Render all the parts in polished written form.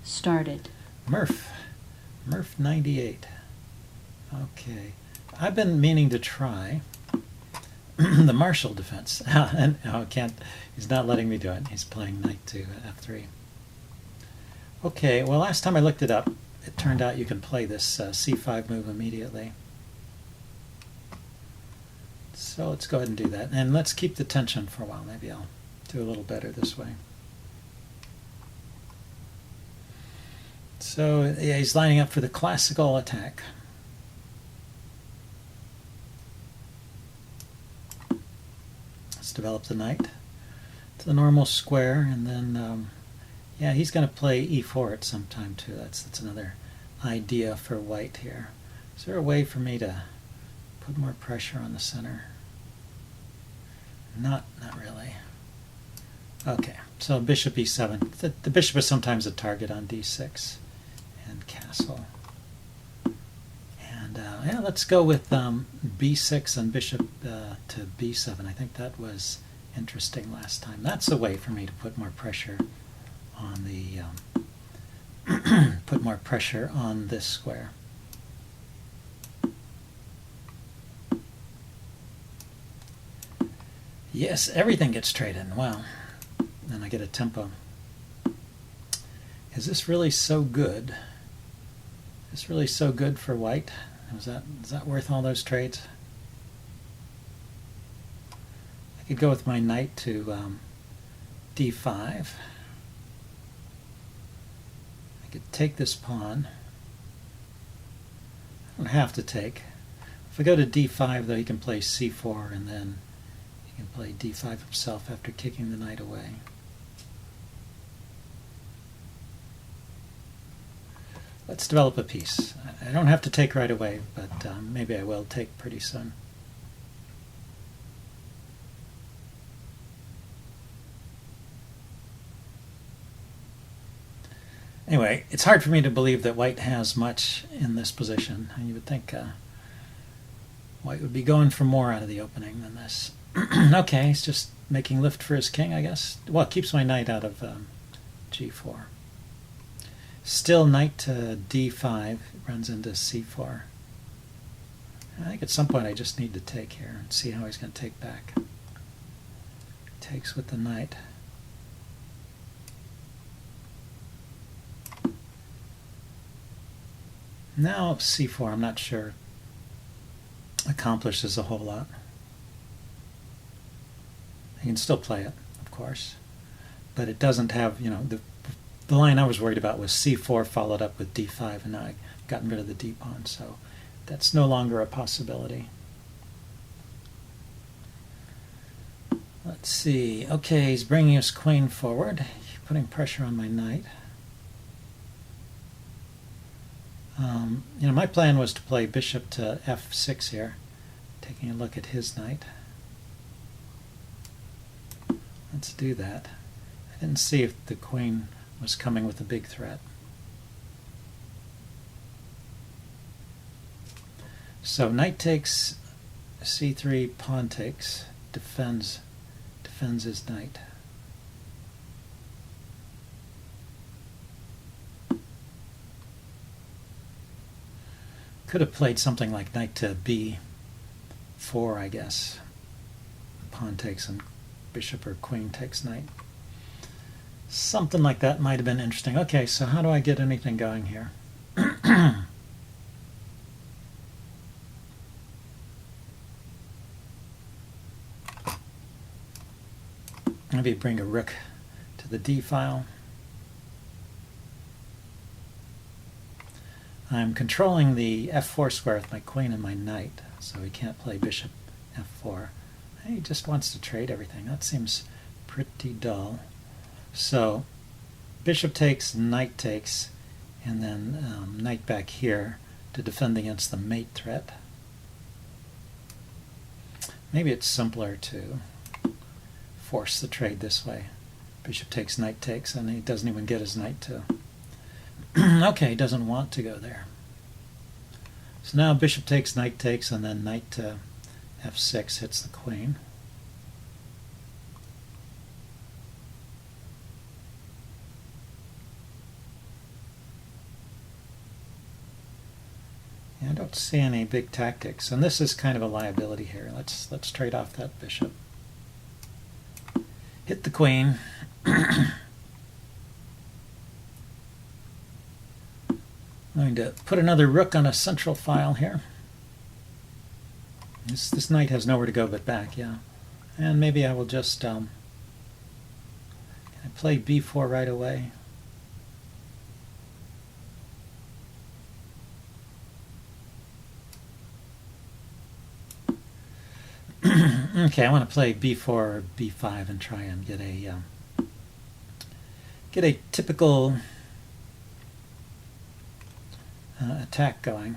started. Murph 98. Okay, I've been meaning to try the Marshall defense. And I can't, he's not letting me do it. He's playing knight to f3. Okay, well, last time I looked it up, it turned out you can play this c5 move immediately. So let's go ahead and do that. And let's keep the tension for a while. Maybe I'll do a little better this way. So yeah, he's lining up for the classical attack. Let's develop the knight to the normal square, and then yeah, he's going to play e4 at some time too. That's another idea for white here. Is there a way for me to put more pressure on the center? Not really. Okay, so bishop e7. The bishop is sometimes a target on d6 and castle. And yeah, let's go with b6 and bishop to b7. I think that was interesting last time. That's a way for me to put more pressure on the put more pressure on this square. Yes, everything gets traded. Wow. And I get a tempo. Is this really so good? Is this really so good for white? Is that worth all those trades? I could go with my knight to d5. I could take this pawn. I don't have to take. If I go to d5, though, he can play c4, and then he can play d5 himself after kicking the knight away. Let's develop a piece. I don't have to take right away, but maybe I will take pretty soon. Anyway, it's hard for me to believe that white has much in this position. And you would think white would be going for more out of the opening than this. Okay, he's just making lift for his king, I guess. Well, it keeps my knight out of g4. Still knight to d5, runs into c4. I think at some point I just need to take here and see how he's going to take back. Takes with the knight. Now c4, I'm not sure accomplishes a whole lot. You can still play it, of course, but it doesn't have, you know, the line I was worried about was c4 followed up with d5, and now I've gotten rid of the d pawn, so that's no longer a possibility. Let's see. Okay, he's bringing his queen forward, putting pressure on my knight. You know, my plan was to play bishop to f6 here, taking a look at his knight. Let's do that. I didn't see if the queen was coming with a big threat. So knight takes, c3, pawn takes, defends his knight. Could have played something like knight to b4, I guess. Pawn takes and bishop or queen takes knight. Something like that might have been interesting. Okay, so how do I get anything going here? Maybe bring a rook to the d file. I'm controlling the f4 square with my queen and my knight, so he can't play bishop f4. He just wants to trade everything. That seems pretty dull. So bishop takes, knight takes, and then knight back here to defend against the mate threat. Maybe it's simpler to force the trade this way. Bishop takes, knight takes, and he doesn't even get his knight to. Okay, he doesn't want to go there. So now bishop takes, knight takes, and then knight to f6 hits the queen. I don't see any big tactics, and this is kind of a liability here. Let's trade off that bishop. Hit the queen. I'm going to put another rook on a central file here. This knight has nowhere to go but back, yeah. And maybe I will just can I play b4 right away? Okay, I want to play b4 or b5 and try and get a typical attack going.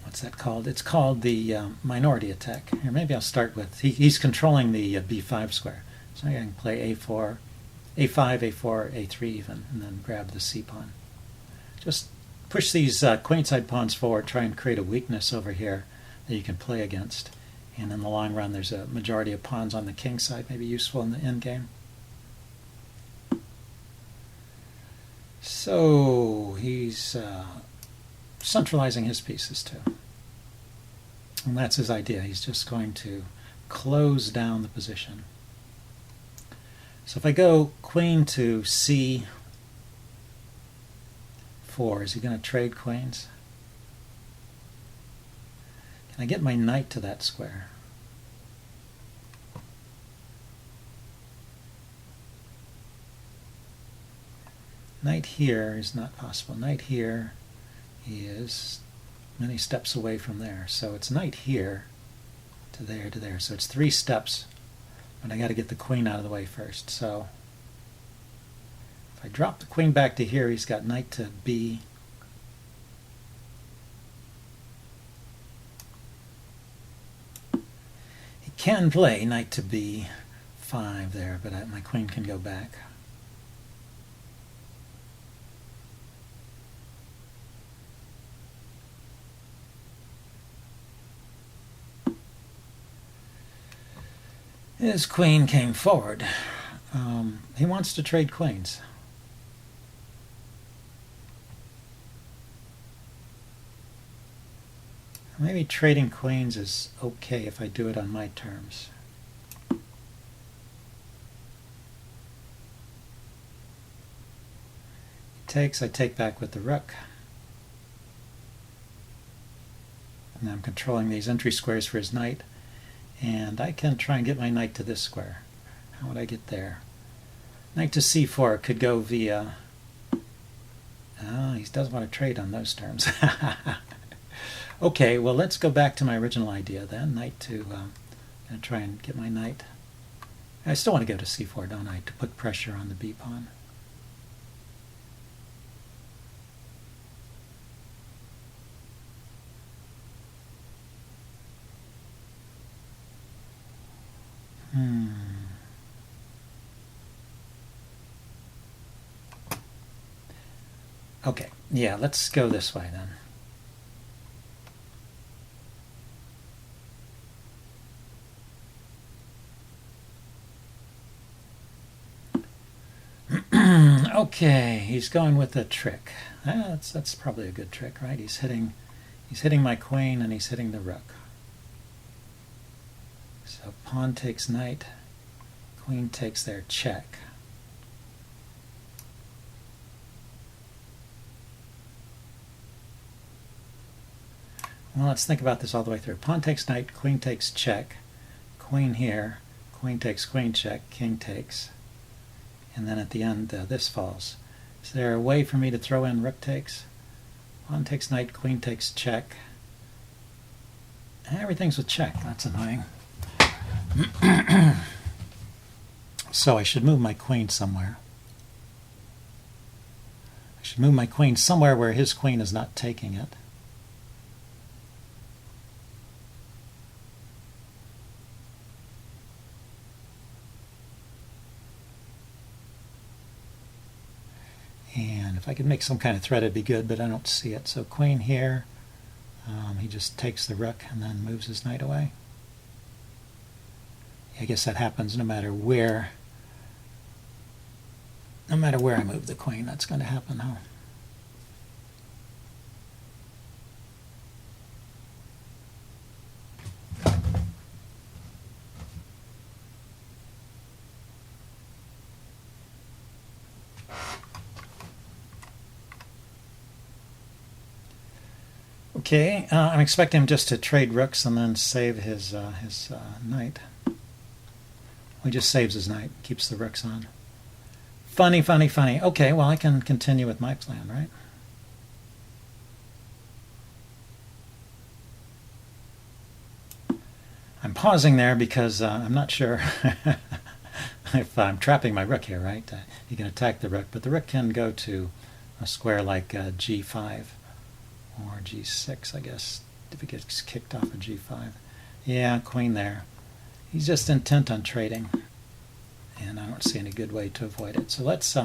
What's that called? It's called the minority attack. Here, maybe I'll start with, he's controlling the b5 square. So I can play a4, a5, a4, a3 even, and then grab the c pawn. Just push these queenside pawns forward, try and create a weakness over here that you can play against. And in the long run, there's a majority of pawns on the king side, maybe useful in the endgame. So he's centralizing his pieces too. And that's his idea. He's just going to close down the position. So if I go queen to c4, is he going to trade queens? Can I get my knight to that square? Knight here is not possible. Knight here is many steps away from there. So it's knight here to there to there. So it's 3 steps, but I got to get the queen out of the way first. So if I drop the queen back to here, he's got knight to b. He can play knight to b5 there, but my queen can go back. His queen came forward. He wants to trade queens. Maybe trading queens is okay if I do it on my terms. He takes, I take back with the rook. And I'm controlling these entry squares for his knight. And I can try and get my knight to this square. How would I get there? Knight to c4 could go via... Oh, he does want to trade on those terms. Okay, well, let's go back to my original idea then. Knight to... I'm going to try and get my knight. I still want to go to c4, don't I, to put pressure on the b pawn. Okay, yeah, let's go this way then. Okay, he's going with a trick. That's probably a good trick, right? He's hitting my queen and he's hitting the rook. So pawn takes knight, queen takes their check. Well, let's think about this all the way through. Pawn takes knight, queen takes check, queen here, queen takes queen check, king takes, and then at the end this falls. Is there a way for me to throw in rook takes? Pawn takes knight, queen takes check. Everything's with check. That's annoying. So I should move my queen somewhere. I should move my queen somewhere where his queen is not taking it. And if I could make some kind of threat, it'd be good, but I don't see it. So queen here, he just takes the rook and then moves his knight away. I guess that happens no matter where I move the queen. That's going to happen, huh? Okay, I'm expecting him just to trade rooks and then save his knight. He just saves his knight, keeps the rooks on. Funny, funny, funny. Okay, well, I can continue with my plan, right? I'm pausing there because I'm not sure if I'm trapping my rook here, right? He can attack the rook, but the rook can go to a square like g5 or g6, I guess, if it gets kicked off of g5. Yeah, queen there. He's just intent on trading, and I don't see any good way to avoid it. So let's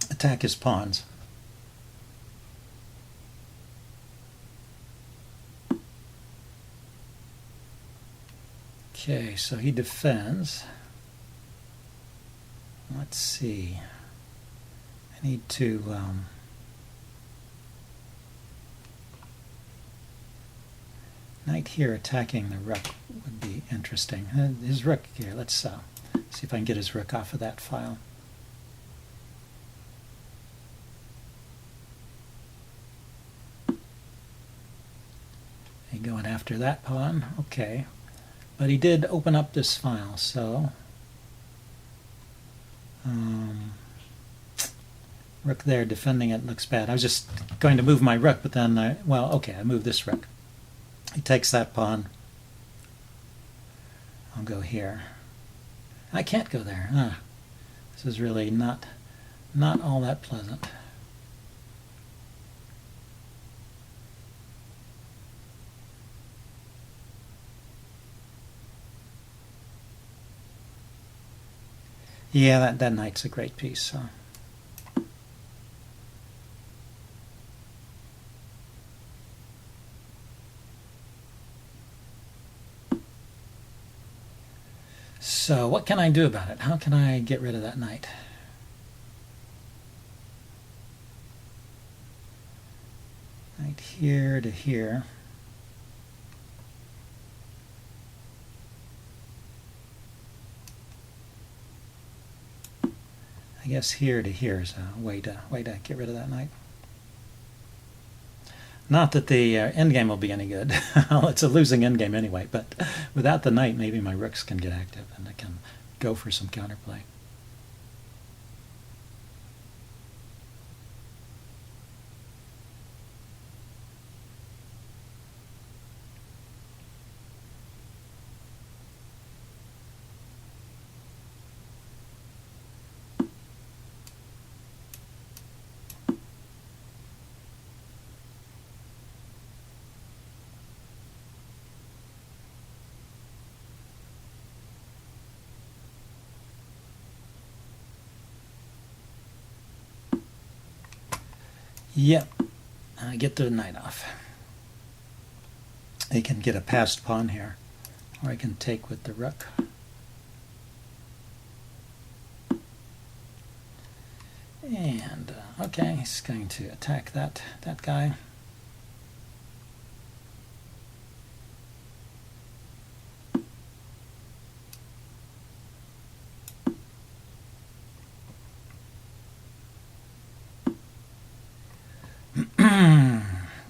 attack his pawns. Okay, so he defends. Let's see. I need to knight here attacking the rook would be interesting. His rook here, let's see if I can get his rook off of that file. Going after that pawn, okay. But he did open up this file, so rook there defending it looks bad. I was just going to move my rook, but then I move this rook. He takes that pawn. I'll go here. I can't go there. This is really not all that pleasant. Yeah, that knight's a great piece. So what can I do about it? How can I get rid of that knight? Knight here to here. I guess here to here is a way to get rid of that knight. Not that the endgame will be any good. Well, it's a losing endgame anyway, but without the knight, maybe my rooks can get active and I can go for some counterplay. Yep, get the knight off. He can get a passed pawn here, or I can take with the rook. And okay, he's going to attack that guy.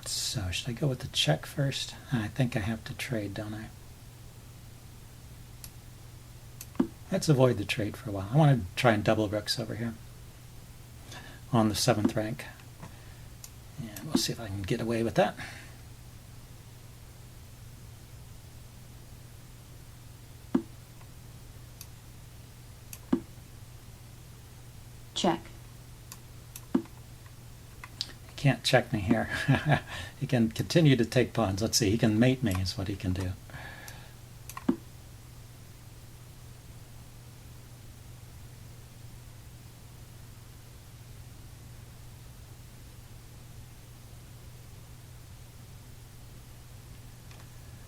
So should I go with the check first? I think I have to trade, don't I? Let's avoid the trade for a while. I want to try and double rooks over here on the 7th rank. And we'll see if I can get away with that. Check. Can't check me here. He can continue to take pawns. Let's see, he can mate me is what he can do.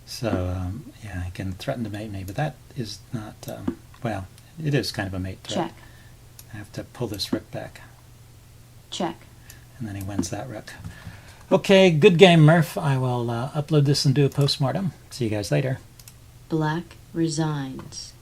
So, yeah, he can threaten to mate me, but that is not, well, it is kind of a mate threat. Check. I have to pull this rook back. Check. And then he wins that rook. Okay, good game, Murph. I will upload this and do a postmortem. See you guys later. Black resigns.